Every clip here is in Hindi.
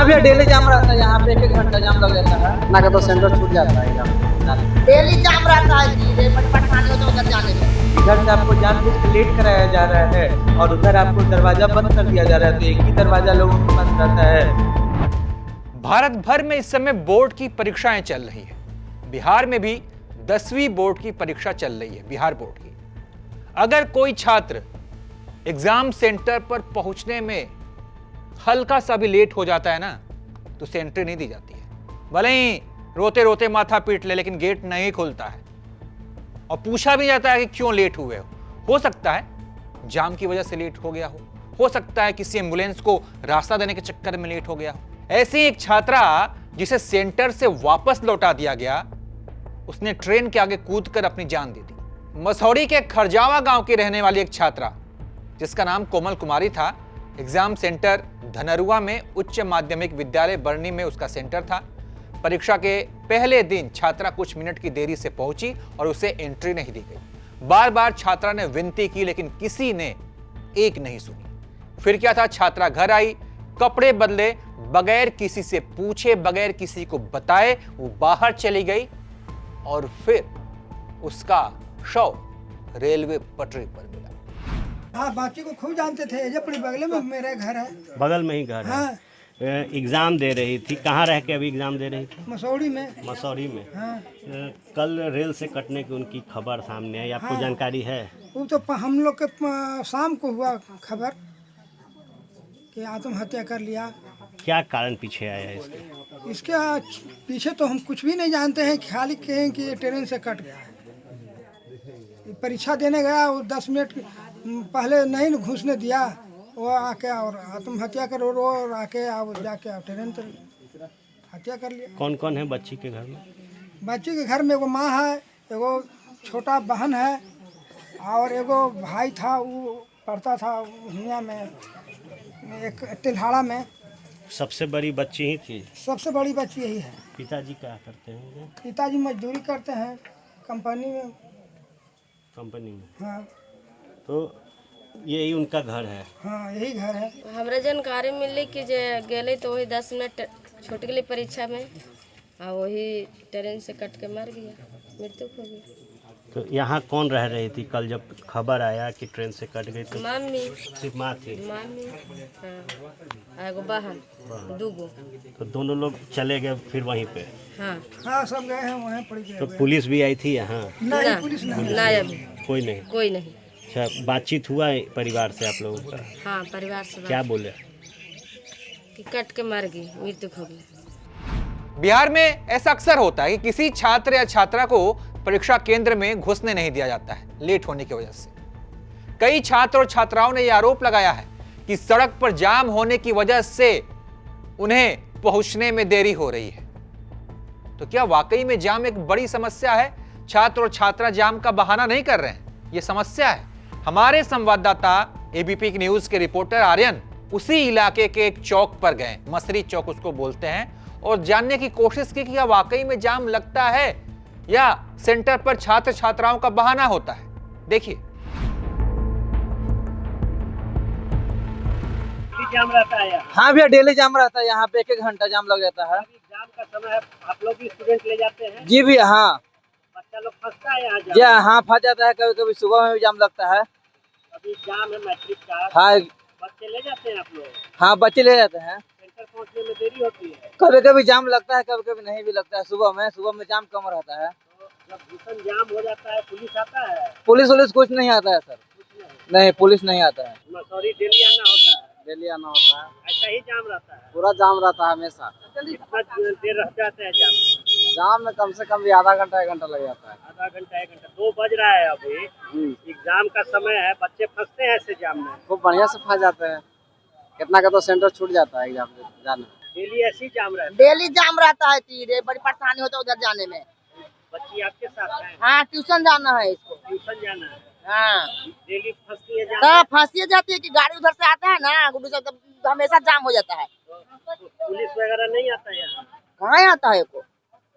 हाँ भैया, डेली जाम रहता है यहाँ पे, एक एक घंटा जाम लग जाता है ना, तो सेंटर छूट जाता है एकदम। डेली जाम रहता है जी, बड़ी परेशानी होता है उधर जाने में। इधर से आपको जानबूझ के लेट कराया जा रहा है और उधर आपको दरवाजा बंद कर दिया जा रहा है, तो एक ही दरवाजा लोगों के पास रहता है। भारत भर में इस समय बोर्ड की परीक्षाएं चल रही है। बिहार में भी 10वीं बोर्ड की परीक्षा चल रही है, बिहार बोर्ड की। अगर कोई छात्र एग्जाम सेंटर पर पहुंचने में हल्का सा भी लेट हो जाता है ना, तो उसे एंट्री नहीं दी जाती है। भले ही रोते रोते माथा पीट ले, लेकिन गेट नहीं खुलता है और पूछा भी जाता है कि क्यों लेट हुए हो सकता है जाम की वजह से लेट हो गया हो सकता है किसी एम्बुलेंस को रास्ता देने के चक्कर में लेट हो गया हो। ऐसी एक छात्रा जिसे सेंटर से वापस लौटा दिया गया, उसने ट्रेन के आगे कूदकर अपनी जान दे दी। मसौड़ी के खरजावा गांव की रहने वाली एक छात्रा जिसका नाम कोमल कुमारी था, एग्जाम सेंटर धनरुआ में उच्च माध्यमिक विद्यालय बरनी में उसका सेंटर था। परीक्षा के पहले दिन छात्रा कुछ मिनट की देरी से पहुंची और उसे एंट्री नहीं दी गई। बार बार छात्रा ने विनती की, लेकिन किसी ने एक नहीं सुनी। फिर क्या था, छात्रा घर आई, कपड़े बदले, बगैर किसी से पूछे, बगैर किसी को बताए वो बाहर चली गई और फिर उसका शव रेलवे पटरी पर मिला। हाँ, बाकी को खूब जानते थे, एजपुरी बगल में मेरा घर है, बगल में ही घर हाँ। है। एग्ज़ाम दे रही थी, कहाँ रह के अभी एग्ज़ाम दे रही थी? मसौड़ी में। मसौरी में। हाँ। कल रेल से कटने की उनकी खबर सामने आई, आपको हाँ। जानकारी है? वो तो हम लोग के शाम को हुआ खबर कि आत्महत्या कर लिया। क्या कारण पीछे आया इसके? इसके पीछे तो हम कुछ भी नहीं जानते हैं, खाली कहें कि ये ट्रेन से कट गया है। ये परीक्षा देने गया, वो 10 मिनट पहले नहीं घुसने दिया, वो आके और आत्महत्या कर रो और आके अब जाके ट्रेन तो हत्या कर लिया। कौन कौन है बच्ची के घर में? बच्ची के घर में एगो माँ है, एगो छोटा बहन है और एगो भाई था, वो पढ़ता था हिया में, एक तिल्हाड़ा में। सबसे बड़ी बच्ची ही थी? सबसे बड़ी बच्ची यही है। पिताजी क्या करते हैं? पिताजी मजदूरी करते हैं कंपनी में। कंपनी में? हाँ। तो यही उनका घर है? हाँ, यही घर है। हमरा जानकारी मिली कि जे गेले तो वही 10 मिनट छूट गई परीक्षा में और वही ट्रेन से कट के मर गया, मृत्यु हो गई। तो यहाँ कौन रह रही थी कल जब खबर आया कि ट्रेन से कट गई? तो मम्मी। सिर्फ माँ थी? मम्मी, हाँ, एगो बहन, दूगो। तो दोनों लोग चले गए फिर वहीं पे? हाँ। हाँ, सब गए हैं वहीं पड़ी गए। तो पुलिस भी आई थी यहाँ? नहीं, पुलिस नहीं। ना अभी कोई नहीं? कोई नहीं। अच्छा, बातचीत हुआ है परिवार से आप लोगों का? हाँ, परिवार से क्या बोले? कि कट के मर गई, मृत्यु हो गई। बिहार में ऐसा अक्सर होता है कि किसी छात्र या छात्रा को परीक्षा केंद्र में घुसने नहीं दिया जाता है लेट होने की वजह से। कई छात्र और छात्राओं ने यह आरोप लगाया है कि सड़क पर जाम होने की वजह से उन्हें पहुंचने में देरी हो रही है। तो क्या वाकई में जाम एक बड़ी समस्या है? छात्र और छात्रा जाम का बहाना नहीं कर रहे हैं, यह समस्या है। हमारे संवाददाता एबीपी न्यूज के रिपोर्टर आर्यन उसी इलाके के एक चौक पर गए, मसरी चौक उसको बोलते हैं, और जानने की कोशिश की कि क्या वाकई में जाम लगता है या सेंटर पर छात्र छात्राओं का बहाना होता है। देखिए। जाम रहता है यहाँ? हाँ भैया, डेली जाम रहता है यहाँ पे, एक एक घंटा जाम लग जाता है। एग्जाम का समय है, आप लोग भी स्टूडेंट ले जाते हैं? जी भैया, हाँ। बच्चा लोग फंसता है यहाँ जी हाँ, फंस जाता है, कभी कभी सुबह में भी जाम लगता है। अभी एग्जाम है मैट्रिक का। हाँ। बच्चे ले जाते हैं आप लोग? हाँ, बच्चे ले जाते हैं। सेंटर पहुँचने में देरी होती है? कभी कभी जाम लगता है, कभी कभी नहीं भी लगता है। सुबह में जाम कम रहता है। तो जब भीषण जाम हो जाता है पुलिस आता है? पुलिस कुछ नहीं आता है सर। नहीं, पुलिस नहीं आता है। मसौरी डेली आना होता है? डेली आना होता है। ऐसा ही जाम रहता है? पूरा जाम रहता है हमेशा। कितना देर रह जाता है जाम में कम से कम भी आधा घंटा 1 घंटा लग जाता है। आधा घंटा 1 घंटा? 2 बज रहा है अभी, एग्जाम का समय है, बच्चे फंसते हैं ऐसे जाम में? खूब बढ़िया से फंस जाते हैं, कितना का तो सेंटर छूट जाता है एग्जाम जाने। डेली ऐसी जाम रहता है? डेली जाम रहता है तीरे, बड़ी परेशानी होता है उधर जाने में। बच्ची आपके साथ है? हाँ, ट्यूशन जाना है इसको। ट्यूशन जाना है? हाँ। डेली फंसती है जाम? तब फंसी जाती है कि गाड़ी उधर से आता है ना, गुड्डू सब, तब हमेशा जाम हो जाता है। तो पुलिस वगैरह नहीं आता है यहाँ? कहाँ आता है को?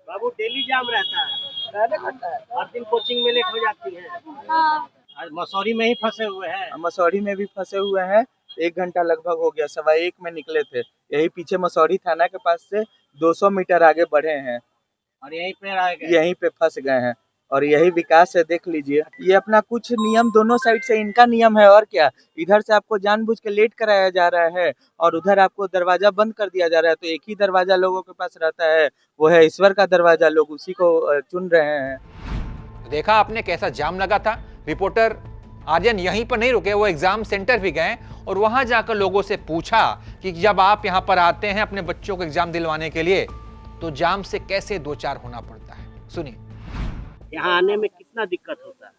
बाबू डेली जाम रहता है? रहने करता है। हर दिन कोचिंग में लेट हो जाती है? आज मसौरी में ही फंसे हुए हैं? मसौरी में भी फंसे हुए हैं, 1 घंटा लगभग हो गया, 1:15 में निकले थे। यही पीछे मसौढ़ी थाना के पास से 200 मीटर आगे बढ़े हैं और यहीं पे रह गए। यहीं पे फंस गए हैं और यही विकास है। देख लीजिए, ये अपना कुछ नियम दोनों साइड से इनका नियम है और क्या। इधर से आपको जानबूझ के लेट कराया जा रहा है और उधर आपको दरवाजा बंद कर दिया जा रहा है। तो एक ही दरवाजा लोगों के पास रहता है, वो है ईश्वर का दरवाजा। लोग उसी को चुन रहे हैं। देखा आपने कैसा जाम लगा था। रिपोर्टर आर्यन यहीं पर नहीं रुके, वो एग्जाम सेंटर भी गए और वहां जाकर लोगों से पूछा कि जब आप यहां पर आते हैं अपने बच्चों को एग्जाम दिलवाने के लिए तो जाम से कैसे दो चार होना पड़ता है। सुनिए। यहाँ आने में कितना दिक्कत होता है?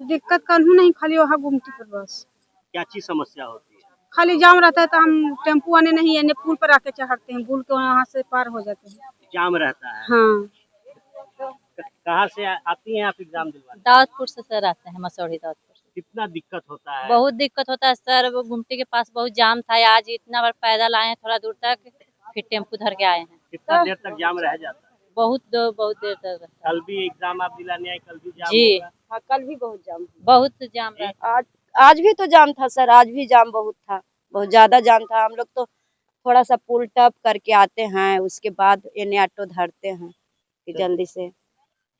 दिक्कत कानून नहीं, खाली वहाँ घूमती पर बस। क्या चीज समस्या होती है? खाली जाम रहता है तो हम टेम्पू आने नहीं आने पुल पर आके चढ़ते हैं, पुल के वहाँ से पार हो जाते हैं। जाम रहता है। हाँ। कहाँ से आती हैं आप एग्जाम दिलवाने? दाऊदपुर से सर आते हैं, मसौढ़ी दाऊदपुर से। कितना दिक्कत होता है? बहुत दिक्कत होता है सर, वो गुमटी के पास बहुत जाम था। आज इतना बार पैदल आए हैं थोड़ा दूर तक, फिर टेम्पू धर के आए हैं। कितना देर तक जाम रह जाता है? बहुत देर तक रहता है। कल भी एग्जाम आप दिलाने आए, कल भी जाम जी होगा? हाँ, कल भी बहुत जाम, बहुत जाम रहता है। आज भी तो जाम था सर, आज भी जाम बहुत था, बहुत ज्यादा जाम था। हम लोग तो थोड़ा सा पुल टप करके आते हैं, उसके बाद एने ऑटो धरते हैं कि जल्दी से।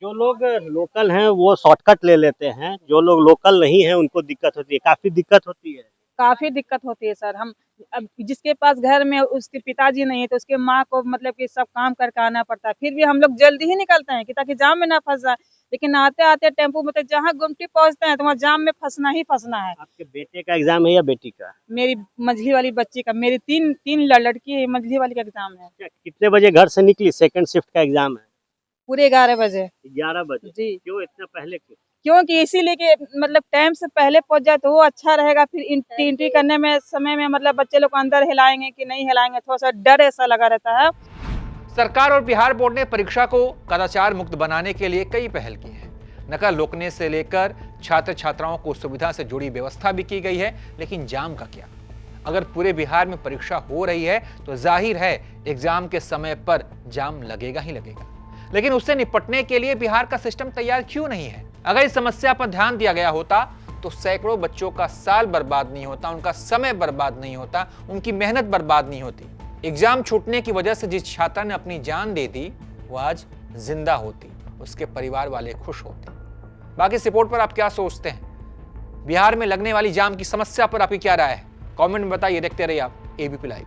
जो लोग लोकल हैं वो शॉर्टकट ले लेते हैं, जो लोग लोकल नहीं है उनको दिक्कत होती है, काफी दिक्कत होती है। काफी दिक्कत होती है सर। हम अब जिसके पास घर में उसके पिताजी नहीं है तो उसके माँ को मतलब कि सब काम करके आना पड़ता है, फिर भी हम लोग जल्दी ही निकलते हैं कि ताकि जाम में ना फंस जाए। लेकिन आते आते टेम्पू में तो जहाँ गुमटी पहुँचते हैं तो वहाँ जाम में फंसना ही फंसना है। आपके बेटे का एग्जाम है या बेटी का? मेरी मंझली वाली बच्ची का, मेरी तीन लड़की है, मंझली वाली का एग्जाम है। कितने बजे घर से निकली? सेकंड शिफ्ट का एग्जाम है। पूरे 11 बजे। 11 बजे? जी। क्यों इतना पहले क्यों? क्योंकि इसीलिए कि मतलब टाइम से पहले पहुंच जाए तो वो अच्छा रहेगा। फिर एंट्री करने में समय में मतलब बच्चे लोग को अंदर हिलाएंगे कि नहीं हिलाएंगे, थोड़ा सा डर ऐसा लगा रहता है। सरकार और बिहार बोर्ड ने परीक्षा को कदाचार मुक्त बनाने के लिए कई पहल की है। नकल रोकने से लेकर छात्र छात्राओं को सुविधा से जुड़ी व्यवस्था भी की गई है। लेकिन जाम का क्या? अगर पूरे बिहार में परीक्षा हो रही है तो जाहिर है एग्जाम के समय पर जाम लगेगा ही लगेगा। लेकिन उससे निपटने के लिए बिहार का सिस्टम तैयार क्यों नहीं है? अगर इस समस्या पर ध्यान दिया गया होता तो सैकड़ों बच्चों का साल बर्बाद नहीं होता, उनका समय बर्बाद नहीं होता, उनकी मेहनत बर्बाद नहीं होती। एग्जाम छूटने की वजह से जिस छात्रा ने अपनी जान दे दी वो आज जिंदा होती, उसके परिवार वाले खुश होते। बाकी इस रिपोर्ट पर आप क्या सोचते हैं? बिहार में लगने वाली जाम की समस्या पर आपकी क्या राय है? कमेंट में बताइए। देखते रहिए आप एबीपी लाइव।